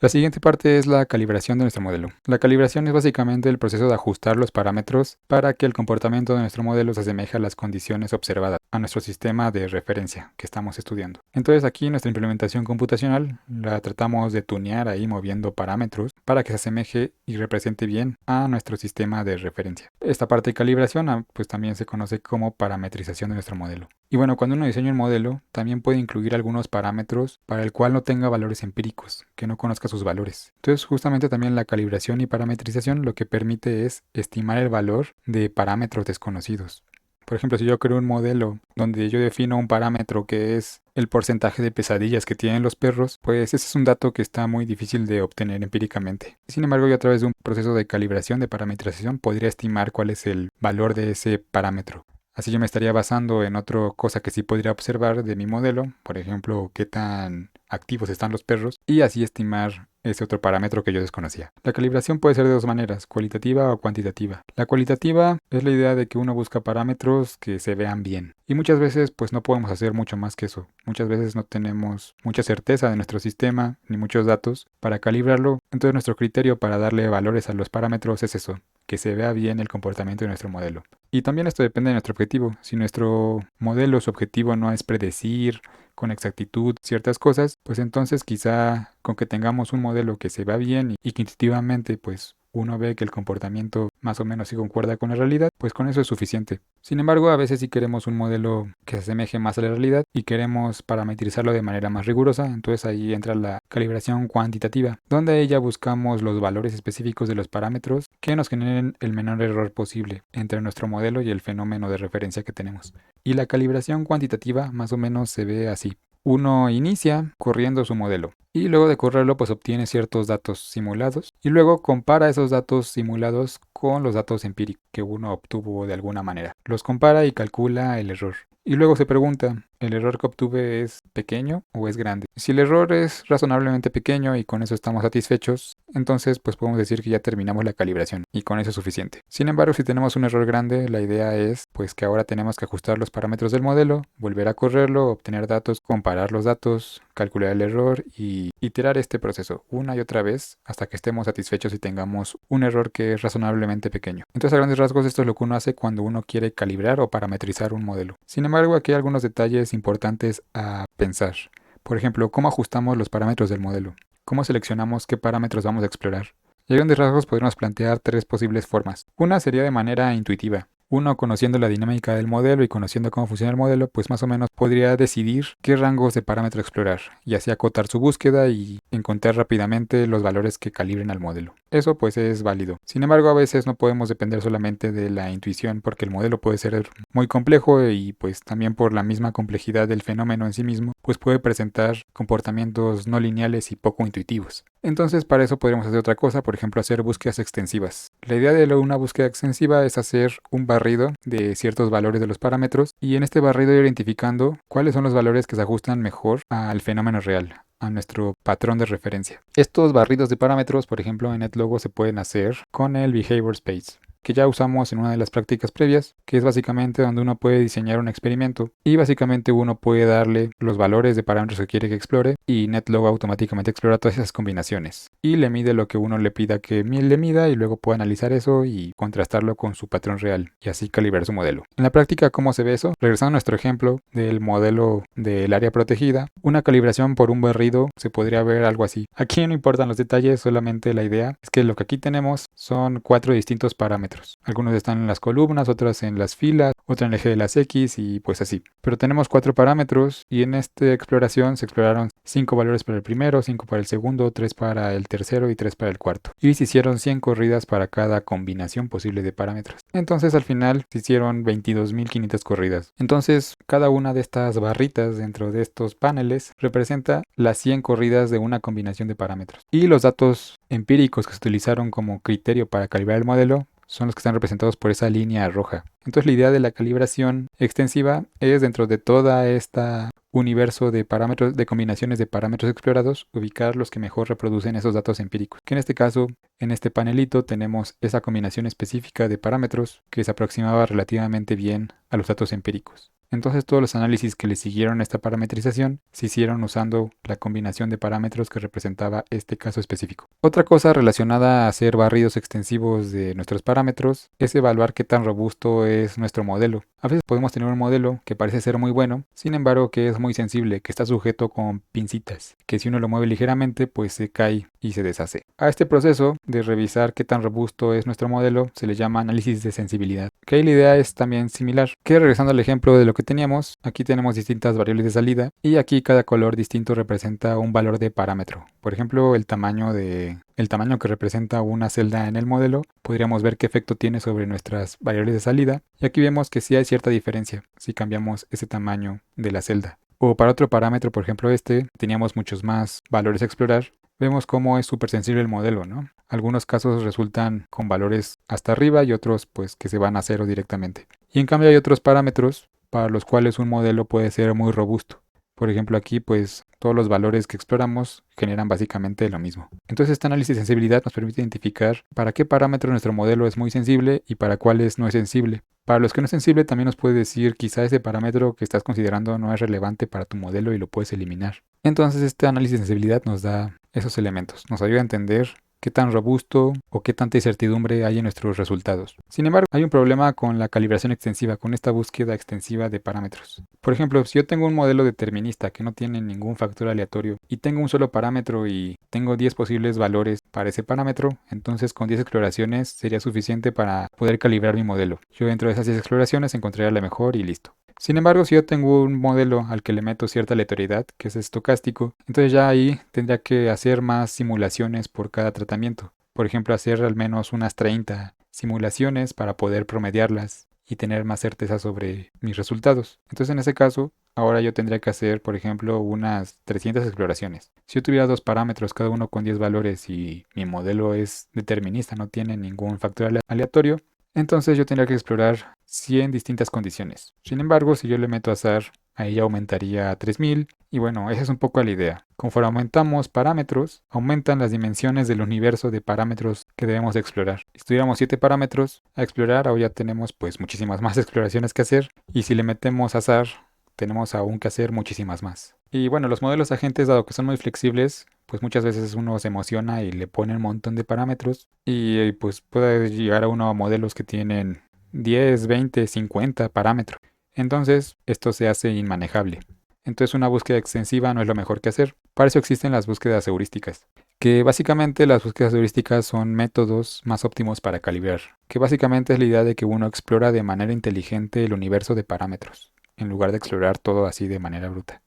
La siguiente parte es la calibración de nuestro modelo. La calibración es básicamente el proceso de ajustar los parámetros para que el comportamiento de nuestro modelo se asemeje a las condiciones observadas, a nuestro sistema de referencia que estamos estudiando. Entonces aquí nuestra implementación computacional la tratamos de tunear ahí moviendo parámetros para que se asemeje y represente bien a nuestro sistema de referencia. Esta parte de calibración pues también se conoce como parametrización de nuestro modelo. Y bueno, cuando uno diseña un modelo, también puede incluir algunos parámetros para el cual no tenga valores empíricos, que no conozca sus valores. Entonces, justamente también la calibración y parametrización lo que permite es estimar el valor de parámetros desconocidos. Por ejemplo, si yo creo un modelo donde yo defino un parámetro que es el porcentaje de pesadillas que tienen los perros, pues ese es un dato que está muy difícil de obtener empíricamente. Sin embargo, yo a través de un proceso de calibración, de parametrización, podría estimar cuál es el valor de ese parámetro. Así yo me estaría basando en otra cosa que sí podría observar de mi modelo, por ejemplo, qué tan activos están los perros, y así estimar ese otro parámetro que yo desconocía. La calibración puede ser de dos maneras, cualitativa o cuantitativa. La cualitativa es la idea de que uno busca parámetros que se vean bien. Y muchas veces pues no podemos hacer mucho más que eso. Muchas veces no tenemos mucha certeza de nuestro sistema ni muchos datos para calibrarlo. Entonces nuestro criterio para darle valores a los parámetros es eso, que se vea bien el comportamiento de nuestro modelo. Y también esto depende de nuestro objetivo. Si nuestro modelo, su objetivo no es predecir con exactitud ciertas cosas, pues entonces quizá con que tengamos un modelo que se vea bien y que intuitivamente pues uno ve que el comportamiento más o menos sí concuerda con la realidad, pues con eso es suficiente. Sin embargo, a veces sí queremos un modelo que se asemeje más a la realidad y queremos parametrizarlo de manera más rigurosa, entonces ahí entra la calibración cuantitativa, donde ya buscamos los valores específicos de los parámetros que nos generen el menor error posible entre nuestro modelo y el fenómeno de referencia que tenemos. Y la calibración cuantitativa más o menos se ve así. Uno inicia corriendo su modelo y luego de correrlo pues obtiene ciertos datos simulados y luego compara esos datos simulados con los datos empíricos que uno obtuvo de alguna manera. Los compara y calcula el error. Y luego se pregunta, ¿el error que obtuve es pequeño o es grande? Si el error es razonablemente pequeño y con eso estamos satisfechos, entonces pues podemos decir que ya terminamos la calibración y con eso es suficiente. Sin embargo, si tenemos un error grande, la idea es pues que ahora tenemos que ajustar los parámetros del modelo, volver a correrlo, obtener datos, comparar los datos, calcular el error y iterar este proceso una y otra vez hasta que estemos satisfechos y tengamos un error que es razonablemente pequeño. Entonces, a grandes rasgos, esto es lo que uno hace cuando uno quiere calibrar o parametrizar un modelo. Sin embargo, aquí hay algunos detalles importantes a pensar. Por ejemplo, ¿cómo ajustamos los parámetros del modelo? ¿Cómo seleccionamos qué parámetros vamos a explorar? Y a grandes rasgos podríamos plantear tres posibles formas. Una sería de manera intuitiva. Uno, conociendo la dinámica del modelo y conociendo cómo funciona el modelo, pues más o menos podría decidir qué rangos de parámetro explorar y así acotar su búsqueda y encontrar rápidamente los valores que calibren al modelo. Eso pues es válido. Sin embargo, a veces no podemos depender solamente de la intuición porque el modelo puede ser muy complejo y pues también por la misma complejidad del fenómeno en sí mismo, pues puede presentar comportamientos no lineales y poco intuitivos. Entonces, para eso podríamos hacer otra cosa, por ejemplo, hacer búsquedas extensivas. La idea de una búsqueda extensiva es hacer un barrido de ciertos valores de los parámetros y en este barrido ir identificando cuáles son los valores que se ajustan mejor al fenómeno real, a nuestro patrón de referencia. Estos barridos de parámetros, por ejemplo, en NetLogo se pueden hacer con el Behavior Space, que ya usamos en una de las prácticas previas, que es básicamente donde uno puede diseñar un experimento y básicamente uno puede darle los valores de parámetros que quiere que explore y NetLogo automáticamente explora todas esas combinaciones y le mide lo que uno le pida que le mida y luego puede analizar eso y contrastarlo con su patrón real y así calibrar su modelo. En la práctica, ¿cómo se ve eso? Regresando a nuestro ejemplo del modelo del área protegida, una calibración por un barrido se podría ver algo así. Aquí no importan los detalles, solamente la idea es que lo que aquí tenemos son 4 distintos parámetros. Algunos están en las columnas, otros en las filas, otro en el eje de las X y pues así. Pero tenemos 4 parámetros y en esta exploración se exploraron 5 valores para el primero, 5 para el segundo, 3 para el tercero y 3 para el cuarto. Y se hicieron 100 corridas para cada combinación posible de parámetros. Entonces al final se hicieron 22.500 corridas. Entonces cada una de estas barritas dentro de estos paneles representa las 100 corridas de una combinación de parámetros. Y los datos empíricos que se utilizaron como criterio para calibrar el modelo son los que están representados por esa línea roja. Entonces la idea de la calibración extensiva es dentro de toda esta universo de parámetros, de combinaciones de parámetros explorados, ubicar los que mejor reproducen esos datos empíricos. Que en este caso, en este panelito tenemos esa combinación específica de parámetros que se aproximaba relativamente bien a los datos empíricos. Entonces todos los análisis que le siguieron a esta parametrización se hicieron usando la combinación de parámetros que representaba este caso específico. Otra cosa relacionada a hacer barridos extensivos de nuestros parámetros es evaluar qué tan robusto es nuestro modelo. A veces podemos tener un modelo que parece ser muy bueno, sin embargo que es muy sensible, que está sujeto con pincitas, que si uno lo mueve ligeramente pues se cae y se deshace. A este proceso de revisar qué tan robusto es nuestro modelo se le llama análisis de sensibilidad. Que la idea es también similar, que regresando al ejemplo de lo que teníamos, aquí tenemos distintas variables de salida y aquí cada color distinto representa un valor de parámetro. Por ejemplo, el tamaño que representa una celda en el modelo, podríamos ver qué efecto tiene sobre nuestras variables de salida, y aquí vemos que sí hay cierta diferencia si cambiamos ese tamaño de la celda. O para otro parámetro, por ejemplo teníamos muchos más valores a explorar, vemos cómo es súper sensible el modelo, ¿no? Algunos casos resultan con valores hasta arriba y otros pues que se van a cero directamente. Y en cambio hay otros parámetros para los cuales un modelo puede ser muy robusto. Por ejemplo aquí pues todos los valores que exploramos generan básicamente lo mismo. Entonces este análisis de sensibilidad nos permite identificar para qué parámetro nuestro modelo es muy sensible y para cuáles no es sensible. Para los que no es sensible también nos puede decir quizá ese parámetro que estás considerando no es relevante para tu modelo y lo puedes eliminar. Entonces este análisis de sensibilidad nos da esos elementos, nos ayuda a entender qué tan robusto o qué tanta incertidumbre hay en nuestros resultados. Sin embargo, hay un problema con la calibración extensiva, con esta búsqueda extensiva de parámetros. Por ejemplo, si yo tengo un modelo determinista que no tiene ningún factor aleatorio y tengo un solo parámetro y tengo 10 posibles valores para ese parámetro, entonces con 10 exploraciones sería suficiente para poder calibrar mi modelo. Yo dentro de esas 10 exploraciones encontraría la mejor y listo. Sin embargo, si yo tengo un modelo al que le meto cierta aleatoriedad, que es estocástico, entonces ya ahí tendría que hacer más simulaciones por cada tratamiento. Por ejemplo, hacer al menos unas 30 simulaciones para poder promediarlas y tener más certeza sobre mis resultados. Entonces en ese caso, ahora yo tendría que hacer, por ejemplo, unas 300 exploraciones. Si yo tuviera dos parámetros, cada uno con 10 valores y mi modelo es determinista, no tiene ningún factor aleatorio, entonces yo tendría que explorar 100 distintas condiciones. Sin embargo, si yo le meto azar, ahí ya aumentaría a 3000. Y bueno, esa es un poco la idea. Conforme aumentamos parámetros, aumentan las dimensiones del universo de parámetros que debemos explorar. Si tuviéramos 7 parámetros a explorar, ahora ya tenemos pues muchísimas más exploraciones que hacer. Y si le metemos azar, tenemos aún que hacer muchísimas más. Y bueno, los modelos agentes, dado que son muy flexibles, pues muchas veces uno se emociona y le pone un montón de parámetros y pues puede llegar a uno a modelos que tienen 10, 20, 50 parámetros. Entonces esto se hace inmanejable. Entonces una búsqueda extensiva no es lo mejor que hacer. Para eso existen las búsquedas heurísticas, que básicamente las búsquedas heurísticas son métodos más óptimos para calibrar, que básicamente es la idea de que uno explora de manera inteligente el universo de parámetros, en lugar de explorar todo así de manera bruta.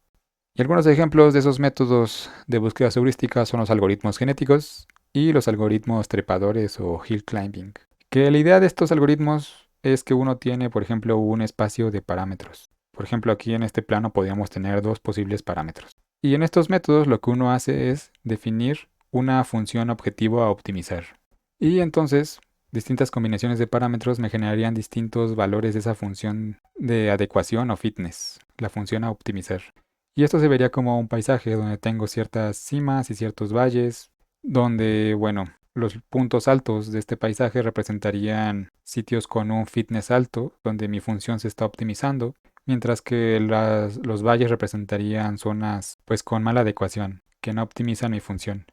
Y algunos ejemplos de esos métodos de búsqueda heurística son los algoritmos genéticos y los algoritmos trepadores o hill climbing. Que la idea de estos algoritmos es que uno tiene, por ejemplo, un espacio de parámetros. Por ejemplo, aquí en este plano podríamos tener dos posibles parámetros. Y en estos métodos lo que uno hace es definir una función objetivo a optimizar. Y entonces, distintas combinaciones de parámetros me generarían distintos valores de esa función de adecuación o fitness, la función a optimizar. Y esto se vería como un paisaje donde tengo ciertas cimas y ciertos valles, donde, bueno, los puntos altos de este paisaje representarían sitios con un fitness alto, donde mi función se está optimizando, mientras que los valles representarían zonas pues con mala adecuación, que no optimizan mi función.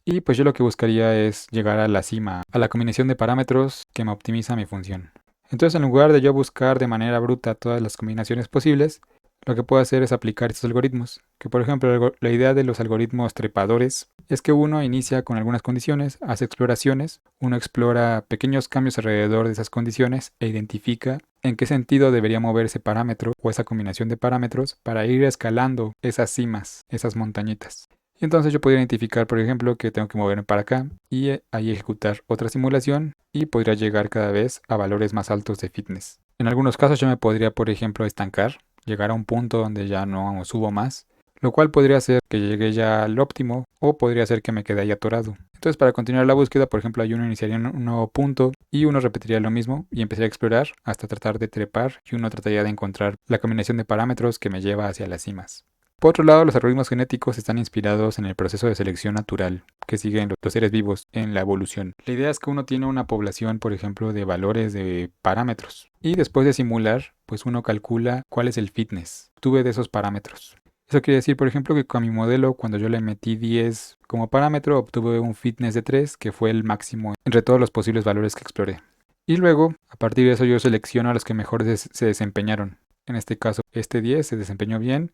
Y pues yo lo que buscaría es llegar a la cima, a la combinación de parámetros que me optimiza mi función. Entonces en lugar de yo buscar de manera bruta todas las combinaciones posibles, lo que puedo hacer es aplicar estos algoritmos, que por ejemplo la idea de los algoritmos trepadores es que uno inicia con algunas condiciones, hace exploraciones, uno explora pequeños cambios alrededor de esas condiciones e identifica en qué sentido debería mover ese parámetro o esa combinación de parámetros para ir escalando esas cimas, esas montañitas. Y entonces yo podría identificar, por ejemplo, que tengo que moverme para acá y ahí ejecutar otra simulación y podría llegar cada vez a valores más altos de fitness. En algunos casos yo me podría, por ejemplo, estancar, llegar a un punto donde ya no subo más, lo cual podría hacer que llegue ya al óptimo o podría hacer que me quede ahí atorado. Entonces para continuar la búsqueda, por ejemplo, uno iniciaría un nuevo punto y uno repetiría lo mismo y empezaría a explorar hasta tratar de trepar y uno trataría de encontrar la combinación de parámetros que me lleva hacia las cimas. Por otro lado, los algoritmos genéticos están inspirados en el proceso de selección natural que siguen los seres vivos en la evolución. La idea es que uno tiene una población, por ejemplo, de valores de parámetros y después de simular, pues uno calcula cuál es el fitness. Tuve de esos parámetros. Eso quiere decir, por ejemplo, que con mi modelo, cuando yo le metí 10 como parámetro, obtuve un fitness de 3, que fue el máximo entre todos los posibles valores que exploré. Y luego, a partir de eso, yo selecciono a los que mejor se desempeñaron. En este caso, este 10 se desempeñó bien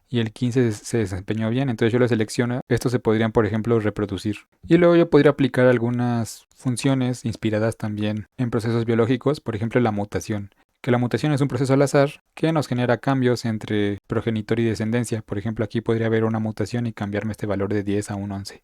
y el 15 se desempeñó bien, entonces yo lo selecciono. Estos se podrían, por ejemplo, reproducir. Y luego yo podría aplicar algunas funciones inspiradas también en procesos biológicos, por ejemplo, la mutación. Que la mutación es un proceso al azar que nos genera cambios entre progenitor y descendencia. Por ejemplo, aquí podría haber una mutación y cambiarme este valor de 10 a un 11.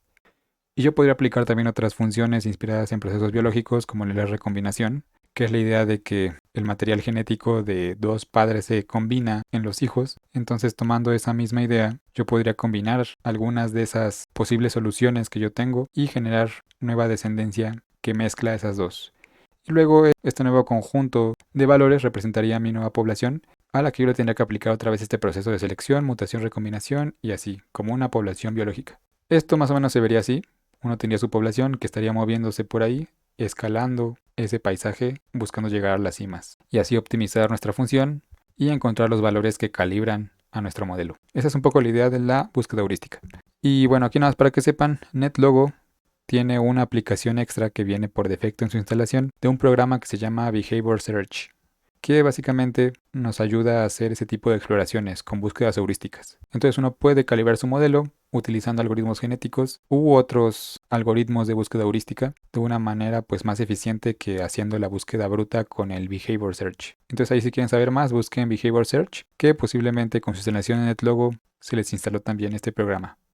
Y yo podría aplicar también otras funciones inspiradas en procesos biológicos como la recombinación, que es la idea de que el material genético de dos padres se combina en los hijos. Entonces, tomando esa misma idea, yo podría combinar algunas de esas posibles soluciones que yo tengo y generar nueva descendencia que mezcla esas dos. Y luego este nuevo conjunto de valores representaría mi nueva población, a la que yo le tendría que aplicar otra vez este proceso de selección, mutación, recombinación y así, como una población biológica. Esto más o menos se vería así. Uno tendría su población que estaría moviéndose por ahí, escalando ese paisaje, buscando llegar a las cimas. Y así optimizar nuestra función y encontrar los valores que calibran a nuestro modelo. Esa es un poco la idea de la búsqueda heurística. Y bueno, aquí nada más para que sepan, NetLogo tiene una aplicación extra que viene por defecto en su instalación de un programa que se llama Behavior Search, que básicamente nos ayuda a hacer ese tipo de exploraciones con búsquedas heurísticas. Entonces uno puede calibrar su modelo utilizando algoritmos genéticos u otros algoritmos de búsqueda heurística de una manera pues más eficiente que haciendo la búsqueda bruta con el Behavior Search. Entonces ahí si quieren saber más, busquen Behavior Search, que posiblemente con su instalación en NetLogo se les instaló también este programa.